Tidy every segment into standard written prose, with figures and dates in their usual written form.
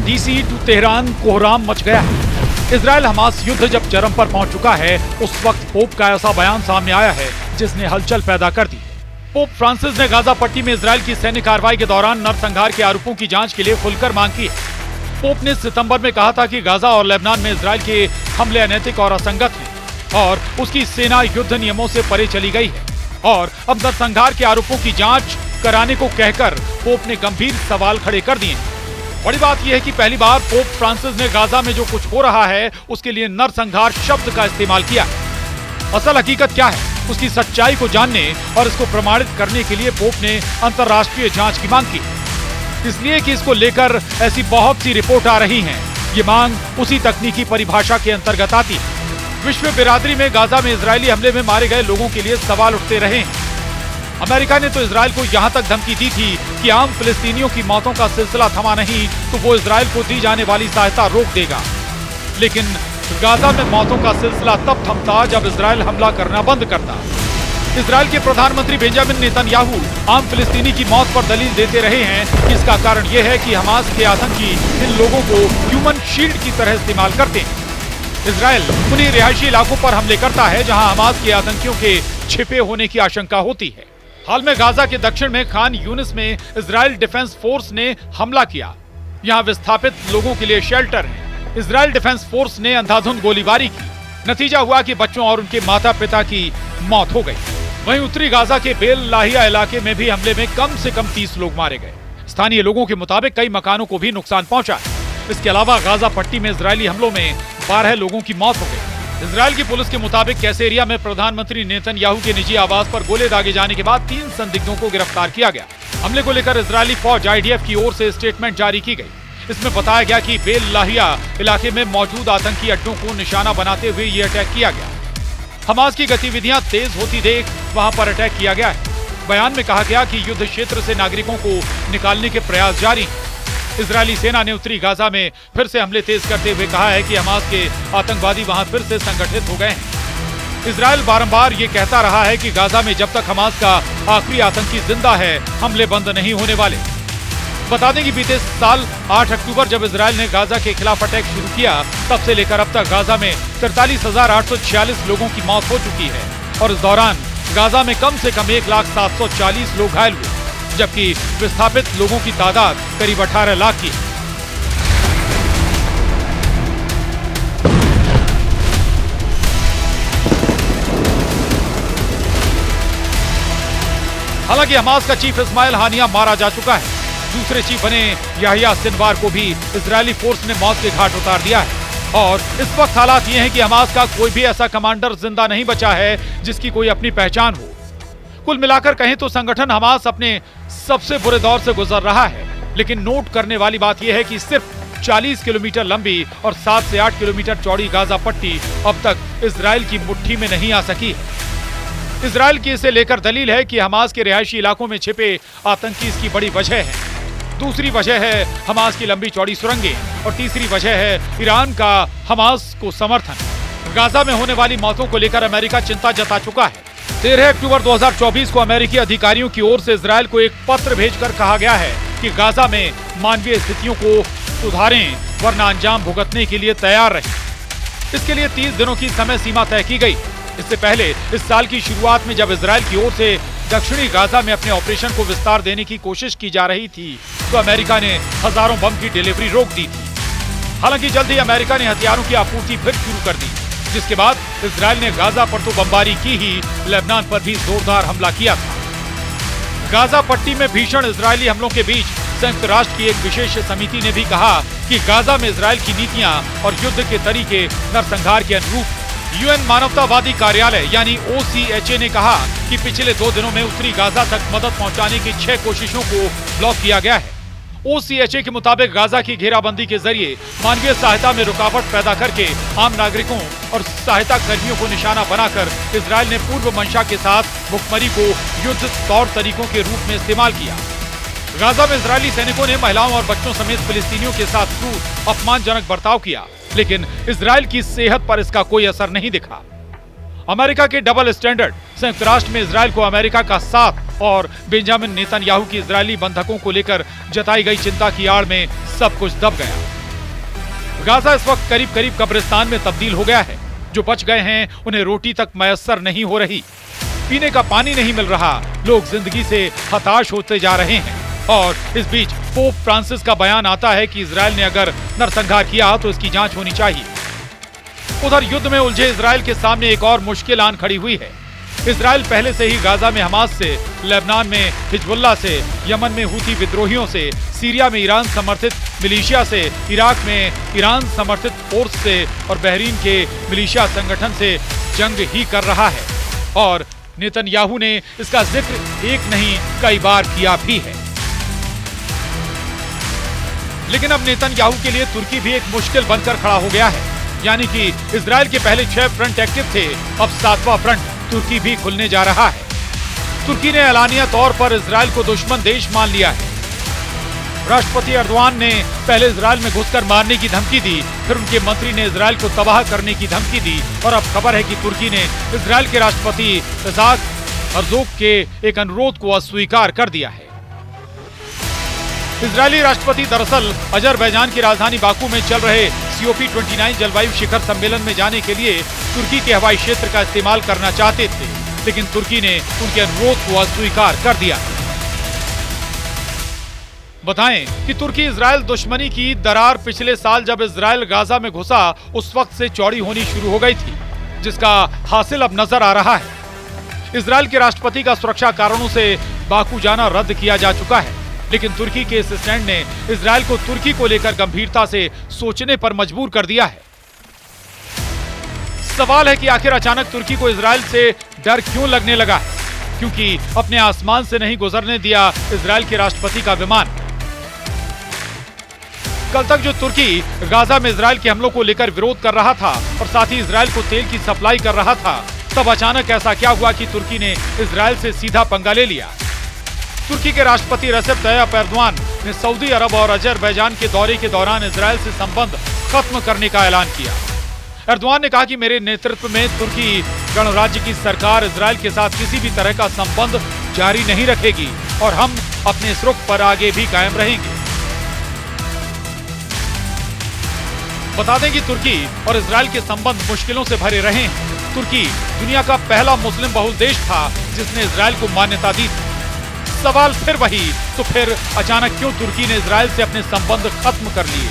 DC to Tehran कोहराम much गया है। इजराइल हमास युद्ध जब चरम पर पहुंच चुका है, उस वक्त पोप का ऐसा बयान सामने आया है जिसने हलचल पैदा कर दी। पोप फ्रांसिस ने गाजा पट्टी में इजराइल की सैन्य कार्रवाई के दौरान नरसंहार के आरोपों की जांच के लिए खुलकर मांग की है। पोप ने सितंबर में कहा था कि गाजा और लेबनान में इजराइल के हमले अनैतिक और असंगत हैं और उसकी सेना युद्ध नियमों से परे चली गई है। और अब नरसंहार के आरोपों की जांच कराने को कहकर पोप ने गंभीर सवाल खड़े कर दिए। बड़ी बात यह है कि पहली बार पोप फ्रांसिस ने गाजा में जो कुछ हो रहा है उसके लिए नरसंहार शब्द का इस्तेमाल किया। असल हकीकत क्या है, उसकी सच्चाई को जानने और इसको प्रमाणित करने के लिए पोप ने अंतर्राष्ट्रीय जांच की मांग की, इसलिए कि इसको लेकर ऐसी बहुत सी रिपोर्ट आ रही हैं। ये मांग उसी तकनीकी परिभाषा के अंतर्गत आती है। विश्व बिरादरी में गाजा में इजरायली हमले में मारे गए लोगों के लिए सवाल उठते रहे हैं। अमेरिका ने तो इजराइल को यहां तक धमकी दी थी कि आम फिलिस्तीनियों की मौतों का सिलसिला थमा नहीं तो वो इजराइल को दी जाने वाली सहायता रोक देगा। लेकिन गाजा में मौतों का सिलसिला तब थमता जब इजराइल हमला करना बंद करता। इजराइल के प्रधानमंत्री बेंजामिन नेतन्याहू आम फिलिस्तीनी की मौत पर दलील देते रहे हैं कि इसका कारण यह है कि हमास के आतंकी इन लोगों को ह्यूमन शील्ड की तरह इस्तेमाल करते हैं। इजराइल उन्हीं रिहायशी इलाकों पर हमले करता है जहां हमास के आतंकियों के छिपे होने की आशंका होती है। हाल में गाजा के दक्षिण में खान यूनिस में इजराइल डिफेंस फोर्स ने हमला किया। यहाँ विस्थापित लोगों के लिए शेल्टर है। इजराइल डिफेंस फोर्स ने अंधाधुंध गोलीबारी की। नतीजा हुआ कि बच्चों और उनके माता पिता की मौत हो गई। वहीं उत्तरी गाजा के बेल लाहिया इलाके में भी हमले में कम से कम 30 लोग मारे गए। स्थानीय लोगों के मुताबिक कई मकानों को भी नुकसान पहुंचा। इसके अलावा गाजा पट्टी में इजरायली हमलों में 12 लोगों की मौत हो गई। इजराइल की पुलिस के मुताबिक कैसेरिया में प्रधानमंत्री नेतन्याहू के निजी आवास पर गोले दागे जाने के बाद 3 संदिग्धों को गिरफ्तार किया गया। हमले को लेकर इजरायली फौज IDF की ओर से स्टेटमेंट जारी की गई। इसमें बताया गया कि बेल लाहिया इलाके में मौजूद आतंकी अड्डों को निशाना बनाते हुए ये अटैक किया गया। हमास की गतिविधियां तेज होती देख वहां पर अटैक किया गया है। बयान में कहा गया कि युद्ध क्षेत्र से नागरिकों को निकालने के प्रयास जारी हैं। इजरायली सेना ने उत्तरी गाजा में फिर से हमले तेज करते हुए कहा है कि हमास के आतंकवादी वहां फिर से संगठित हो गए हैं। इजराइल बारंबार ये कहता रहा है कि गाजा में जब तक हमास का आखिरी आतंकी जिंदा है, हमले बंद नहीं होने वाले। बता दें कि बीते साल 8 अक्टूबर जब इजराइल ने गाजा के खिलाफ अटैक शुरू किया, तब से लेकर अब तक गाजा में 43,846 लोगों की मौत हो चुकी है और इस दौरान गाजा में कम से कम 1,740 लोग घायल हुए, जबकि विस्थापित लोगों की तादाद करीब 18 लाख की है। हालांकि हमास का चीफ इस्माइल हानिया मारा जा चुका है। दूसरे चीफ बने याहिया सिनवार को भी इजरायली फोर्स ने मौत के घाट उतार दिया है और इस वक्त हालात ये हैं कि हमास का कोई भी ऐसा कमांडर जिंदा नहीं बचा है जिसकी कोई अपनी पहचान हो। कुल मिलाकर कहें तो संगठन हमास अपने सबसे बुरे दौर से गुजर रहा है। लेकिन नोट करने वाली बात यह है कि सिर्फ 40 किलोमीटर लंबी और 7 से 8 किलोमीटर चौड़ी गाजा पट्टी अब तक इजराइल की मुट्ठी में नहीं आ सकी है। इजराइल की इसे लेकर दलील है कि हमास के रिहायशी इलाकों में छिपे आतंकी इसकी बड़ी वजह है। दूसरी वजह है हमास की लंबी चौड़ी सुरंगें और तीसरी वजह है ईरान का हमास को समर्थन। गाजा में होने वाली मौतों को लेकर अमेरिका चिंता जता चुका है। 13 अक्टूबर 2024 को अमेरिकी अधिकारियों की ओर से इजराइल को एक पत्र भेजकर कहा गया है कि गाजा में मानवीय स्थितियों को सुधारें वरना अंजाम भुगतने के लिए तैयार रहें। इसके लिए 30 दिनों की समय सीमा तय की गई। इससे पहले इस साल की शुरुआत में जब इजराइल की ओर से दक्षिणी गाजा में अपने ऑपरेशन को विस्तार देने की कोशिश की जा रही थी तो अमेरिका ने हजारों बम की डिलीवरी रोक दी थी। हालांकि जल्द ही अमेरिका ने हथियारों की आपूर्ति फिर शुरू कर दी, जिसके बाद इजराइल ने गाजा पर तो बमबारी की ही, लेबनान पर भी जोरदार हमला किया था। गाजा पट्टी में भीषण इजरायली हमलों के बीच संयुक्त राष्ट्र की एक विशेष समिति ने भी कहा कि गाजा में इजराइल की नीतियां और युद्ध के तरीके नरसंहार के अनुरूप। यूएन मानवतावादी कार्यालय यानी OCHA ने कहा कि पिछले 2 दिनों में उत्तरी गाजा तक मदद पहुंचाने की 6 कोशिशों को ब्लॉक किया गया है। OCHA के मुताबिक गाजा की घेराबंदी के जरिए मानवीय सहायता में रुकावट पैदा करके आम नागरिकों और सहायता कर्मियों को निशाना बनाकर इजराइल ने पूर्व मंशा के साथ भुखमरी को युद्ध तौर तरीकों के रूप में इस्तेमाल किया। गाजा में इजरायली सैनिकों ने महिलाओं और बच्चों समेत फिलिस्तीनियों के साथ क्रूर, अपमानजनक बर्ताव किया, लेकिन इजराइल की सेहत पर इसका कोई असर नहीं दिखा। अमेरिका के डबल स्टैंडर्ड, संयुक्त राष्ट्र में इजराइल को अमेरिका का साथ और बेंजामिन नेतन्याहू की इजरायली बंधकों को लेकर जताई गई चिंता की आड़ में सब कुछ दब गया। गाजा इस वक्त करीब करीब कब्रिस्तान में तब्दील हो गया है। जो बच गए हैं उन्हें रोटी तक मयस्सर नहीं हो रही, पीने का पानी नहीं मिल रहा, लोग जिंदगी से हताश होते जा रहे हैं। और इस बीच पोप फ्रांसिस का बयान आता है कि इजराइल ने अगर नरसंहार किया तो इसकी जांच होनी चाहिए। उधर युद्ध में उलझे इजराइल के सामने एक और मुश्किल आन खड़ी हुई है। इजराइल पहले से ही गाजा में हमास से, लेबनान में हिजबुल्लाह से, यमन में हूती विद्रोहियों से, सीरिया में ईरान समर्थित मिलिशिया से, इराक में ईरान समर्थित फोर्स से और बहरीन के मिलिशिया संगठन से जंग ही कर रहा है। और नेतन्याहू ने इसका जिक्र एक नहीं कई बार किया भी है। लेकिन अब नेतन्याहू के लिए तुर्की भी एक मुश्किल बनकर खड़ा हो गया है। यानी कि इजराइल के पहले 6 फ्रंट एक्टिव थे, अब 7वां फ्रंट तुर्की भी खुलने जा रहा है। तुर्की ने एलानिया तौर पर इजराइल को दुश्मन देश मान लिया है। राष्ट्रपति एर्दोआन ने पहले इजराइल में घुसकर मारने की धमकी दी, फिर उनके मंत्री ने इजराइल को तबाह करने की धमकी दी और अब खबर है कि तुर्की ने इजराइल के राष्ट्रपति इसाक हर्जोग के एक अनुरोध को अस्वीकार कर दिया है। इजरायली राष्ट्रपति दरअसल अजरबैजान की राजधानी बाकू में चल रहे COP29 जलवायु शिखर सम्मेलन में जाने के लिए तुर्की के हवाई क्षेत्र का इस्तेमाल करना चाहते थे, लेकिन तुर्की ने उनके अनुरोध को अस्वीकार कर दिया। बताएं कि तुर्की इजराइल दुश्मनी की दरार पिछले साल जब इजराइल गाजा में घुसा उस वक्त से चौड़ी होनी शुरू हो गई थी, जिसका हासिल अब नजर आ रहा है। इजराइल के राष्ट्रपति का सुरक्षा कारणों से बाकू जाना रद्द किया जा चुका है, लेकिन तुर्की के इस स्टैंड ने इजराइल को तुर्की को लेकर गंभीरता से सोचने पर मजबूर कर दिया है। सवाल है कि आखिर अचानक तुर्की को इजराइल से डर क्यों लगने लगा है, क्योंकि अपने आसमान से नहीं गुजरने दिया इजराइल के राष्ट्रपति का विमान। कल तक जो तुर्की गाजा में इजराइल के हमलों को लेकर विरोध कर रहा था और साथ ही इजराइल को तेल की सप्लाई कर रहा था, तब अचानक ऐसा क्या हुआ कि तुर्की ने इजराइल से सीधा पंगा ले लिया। तुर्की के राष्ट्रपति रेसेप तय्यप एर्दोआन ने सऊदी अरब और अजरबैजान के दौरे के दौरान इजराइल से संबंध खत्म करने का ऐलान किया। एर्दोआन ने कहा कि मेरे नेतृत्व में तुर्की गणराज्य की सरकार इजराइल के साथ किसी भी तरह का संबंध जारी नहीं रखेगी और हम अपने इस रुख पर आगे भी कायम रहेंगे। बता दें कि तुर्की और इजराइल के संबंध मुश्किलों से भरे रहे हैं। तुर्की दुनिया का पहला मुस्लिम बहुल देश था जिसने इजराइल को मान्यता दी थी। सवाल फिर वही, तो फिर अचानक क्यों तुर्की ने इजराइल से अपने संबंध खत्म कर लिए?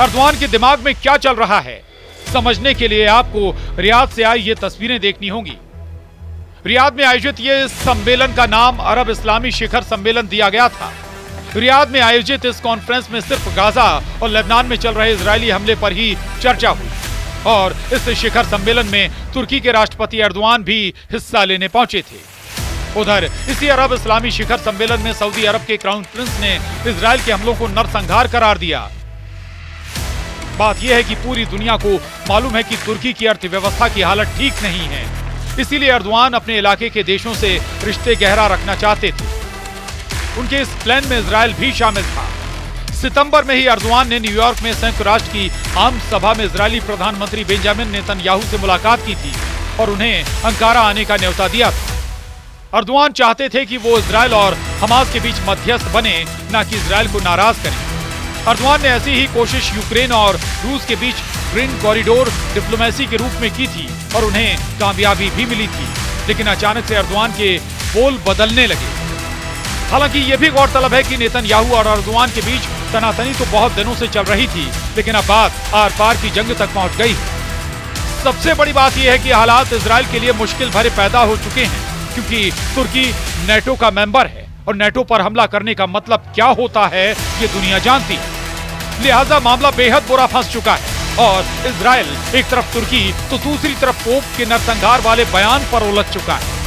एर्दोआन के दिमाग में क्या चल रहा है, समझने के लिए आपको रियाद से आई ये तस्वीरें देखनी होंगी। रियाद में आयोजित ये सम्मेलन का नाम अरब इस्लामी शिखर सम्मेलन दिया गया था। रियाद में आयोजित इस कॉन्फ्रेंस में सिर्फ गाजा और लेबनान में चल रहे इजरायली हमले पर ही चर्चा हुई और इस शिखर सम्मेलन में तुर्की के राष्ट्रपति एर्दोआन भी हिस्सा लेने पहुंचे थे। उधर इसी अरब इस्लामी शिखर सम्मेलन में सऊदी अरब के क्राउन प्रिंस ने इजराइल के हमलों को नरसंहार करार दिया। बात यह है कि पूरी दुनिया को मालूम है कि तुर्की की अर्थव्यवस्था की हालत ठीक नहीं है, इसीलिए एर्दोआन अपने इलाके के देशों से रिश्ते गहरा रखना चाहते थे। उनके इस प्लान में इजराइल भी शामिल था। सितंबर में ही एर्दोआन ने न्यूयॉर्क में संयुक्त राष्ट्र की आम सभा में इजरायली प्रधानमंत्री बेंजामिन नेतन्याहू से मुलाकात की थी और उन्हें अंकारा आने का न्योता दिया था। एर्दोआन चाहते थे कि वो इजराइल और हमास के बीच मध्यस्थ बने, न कि इजराइल को नाराज करें। एर्दोआन ने ऐसी ही कोशिश यूक्रेन और रूस के बीच ग्रीन कॉरिडोर डिप्लोमेसी के रूप में की थी और उन्हें कामयाबी भी मिली थी, लेकिन अचानक से एर्दोआन के बोल बदलने लगे। हालांकि ये भी गौरतलब है कि नेतन्याहू और एर्दोआन के बीच तनातनी तो बहुत दिनों से चल रही थी, लेकिन अब बात आर पार की जंग तक पहुंच गई। सबसे बड़ी बात यह है कि हालात इजराइल के लिए मुश्किल भरे पैदा हो चुके हैं, क्योंकि तुर्की नेटो का मेंबर है और नेटो पर हमला करने का मतलब क्या होता है ये दुनिया जानती है। लिहाजा मामला बेहद बुरा फंस चुका है और इजराइल एक तरफ तुर्की तो दूसरी तरफ पोप के नरसंहार वाले बयान पर उलझ चुका है।